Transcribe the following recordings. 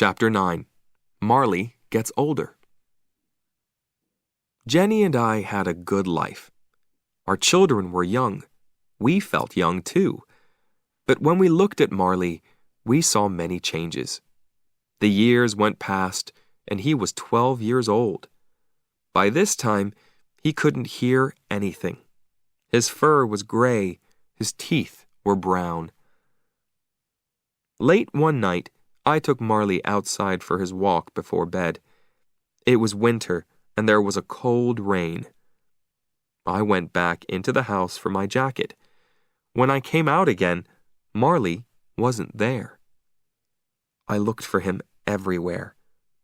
Chapter 9. Marley Gets Older. Jenny and I had a good life. Our children were young. We felt young too. But when we looked at Marley, we saw many changes. The years went past, and he was 12 years old. By this time, he couldn't hear anything. His fur was gray, his teeth were brown. Late one night, I took Marley outside for his walk before bed. It was winter, and there was a cold rain. I went back into the house for my jacket. When I came out again, Marley wasn't there. I looked for him everywhere,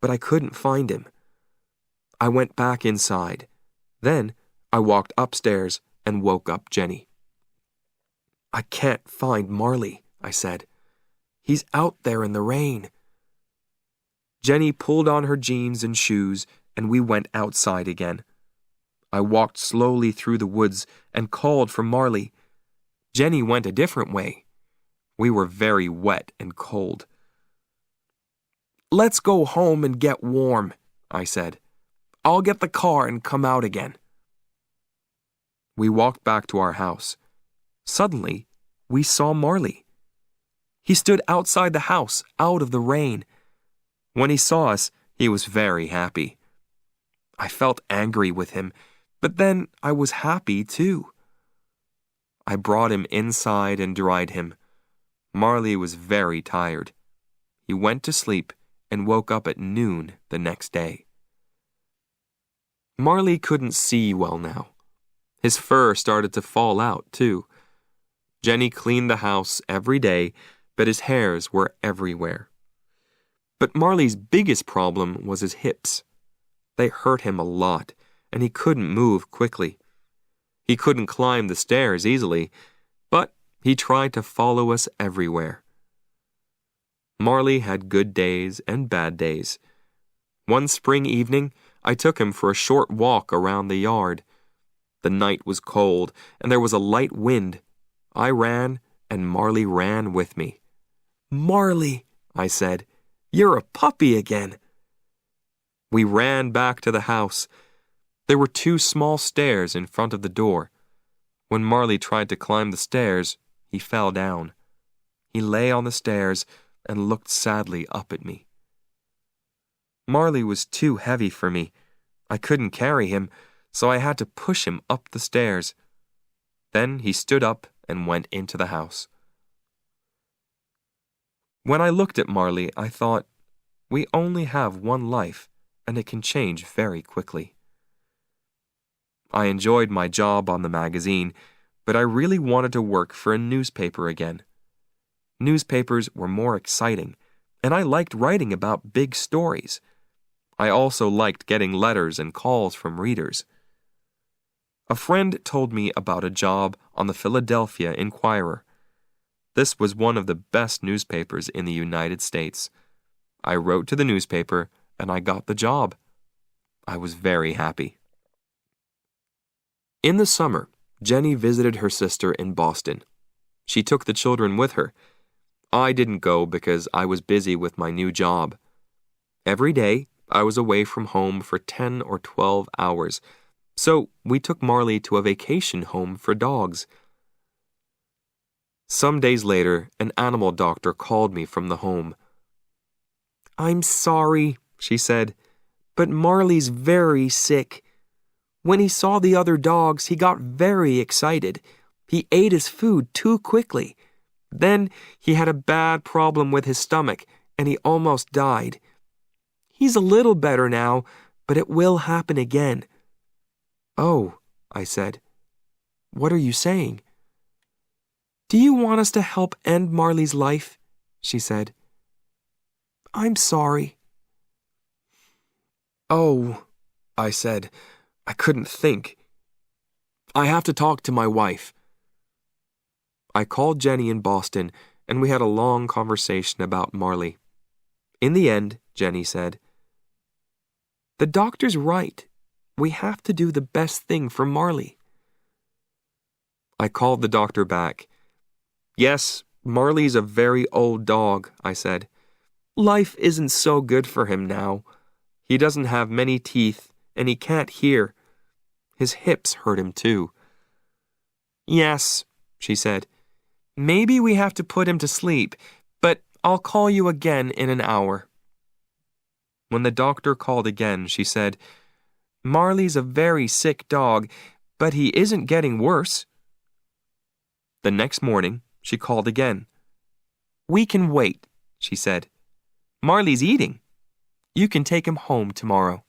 but I couldn't find him. I went back inside. Then I walked upstairs and woke up Jenny. "I can't find Marley," I said. "He's out there in the rain." Jenny pulled on her jeans and shoes, and we went outside again. I walked slowly through the woods and called for Marley. Jenny went a different way. We were very wet and cold. "Let's go home and get warm," I said. "I'll get the car and come out again." We walked back to our house. Suddenly, we saw Marley. He stood outside the house, out of the rain. When he saw us, he was very happy. I felt angry with him, but then I was happy too. I brought him inside and dried him. Marley was very tired. He went to sleep and woke up at noon the next day. Marley couldn't see well now. His fur started to fall out too. Jenny cleaned the house every day, but his hairs were everywhere. But Marley's biggest problem was his hips. They hurt him a lot, and he couldn't move quickly. He couldn't climb the stairs easily, but he tried to follow us everywhere. Marley had good days and bad days. One spring evening, I took him for a short walk around the yard. The night was cold, and there was a light wind. I ran, and Marley ran with me. "Marley," I said, "you're a puppy again." We ran back to the house. There were 2 small stairs in front of the door. When Marley tried to climb the stairs, he fell down. He lay on the stairs and looked sadly up at me. Marley was too heavy for me. I couldn't carry him, so I had to push him up the stairs. Then he stood up and went into the house. When I looked at Marley, I thought, we only have one life, and it can change very quickly. I enjoyed my job on the magazine, but I really wanted to work for a newspaper again. Newspapers were more exciting, and I liked writing about big stories. I also liked getting letters and calls from readers. A friend told me about a job on the Philadelphia Inquirer. This was one of the best newspapers in the United States. I wrote to the newspaper, and I got the job. I was very happy. In the summer, Jenny visited her sister in Boston. She took the children with her. I didn't go because I was busy with my new job. Every day, I was away from home for 10 or 12 hours, so we took Marley to a vacation home for dogs. Some days later, an animal doctor called me from the home. "I'm sorry," she said, "but Marley's very sick. When he saw the other dogs, he got very excited. He ate his food too quickly. Then he had a bad problem with his stomach, and he almost died. He's a little better now, but it will happen again." "Oh," I said. "What are you saying?" "Do you want us to help end Marley's life?" she said. "I'm sorry." "Oh," I said. I couldn't think. "I have to talk to my wife." I called Jenny in Boston, and we had a long conversation about Marley. In the end, Jenny said, "The doctor's right. We have to do the best thing for Marley." I called the doctor back. "Yes, Marley's a very old dog," I said. Life isn't so good for him now. He doesn't have many teeth, and he can't hear. His hips hurt him too." "Yes," she said. "Maybe we have to put him to sleep, but I'll call you again in an hour." When the doctor called again, she said, "Marley's a very sick dog, but he isn't getting worse." The next morning, she called again. "We can wait," she said. "Marley's eating. You can take him home tomorrow."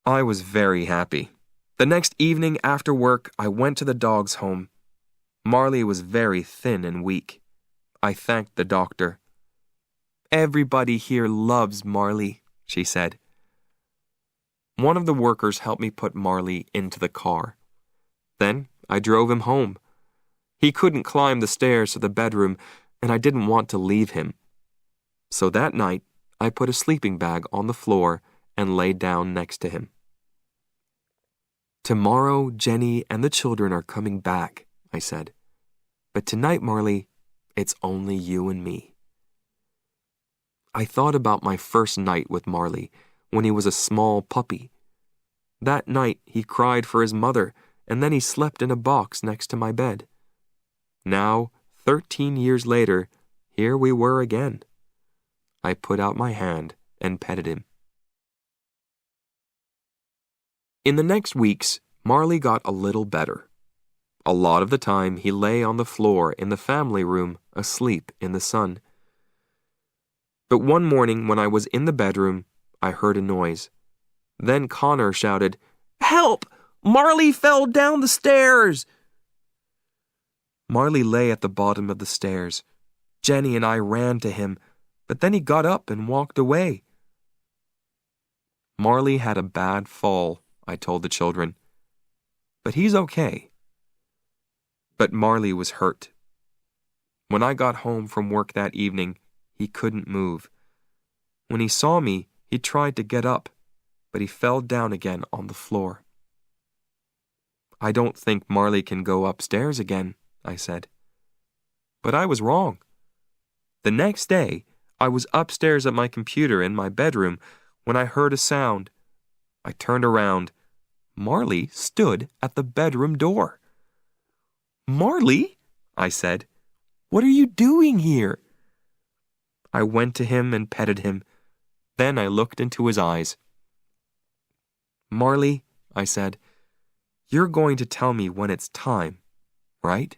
I was very happy. The next evening after work, I went to the dog's home. Marley was very thin and weak. I thanked the doctor. "Everybody here loves Marley," she said. One of the workers helped me put Marley into the car. Then I drove him home. He couldn't climb the stairs to the bedroom, and I didn't want to leave him. So that night, I put a sleeping bag on the floor and laid down next to him. "Tomorrow, Jenny and the children are coming back," I said. "But tonight, Marley, it's only you and me." I thought about my first night with Marley when he was a small puppy. That night, he cried for his mother, and then he slept in a box next to my bed. Now, 13 years later, here we were again. I put out my hand and petted him. In the next weeks, Marley got a little better. A lot of the time, he lay on the floor in the family room, asleep in the sun. But one morning when I was in the bedroom, I heard a noise. Then Connor shouted, "Help! Marley fell down the stairs!" Marley lay at the bottom of the stairs. Jenny and I ran to him, but then he got up and walked away. "Marley had a bad fall," I told the children. "But he's okay." But Marley was hurt. When I got home from work that evening, he couldn't move. When he saw me, he tried to get up, but he fell down again on the floor. "I don't think Marley can go upstairs again," I said. But I was wrong. The next day, I was upstairs at my computer in my bedroom when I heard a sound. I turned around. Marley stood at the bedroom door. "Marley," I said, "what are you doing here?" I went to him and petted him. Then I looked into his eyes. "Marley," I said, "you're going to tell me when it's time, right?"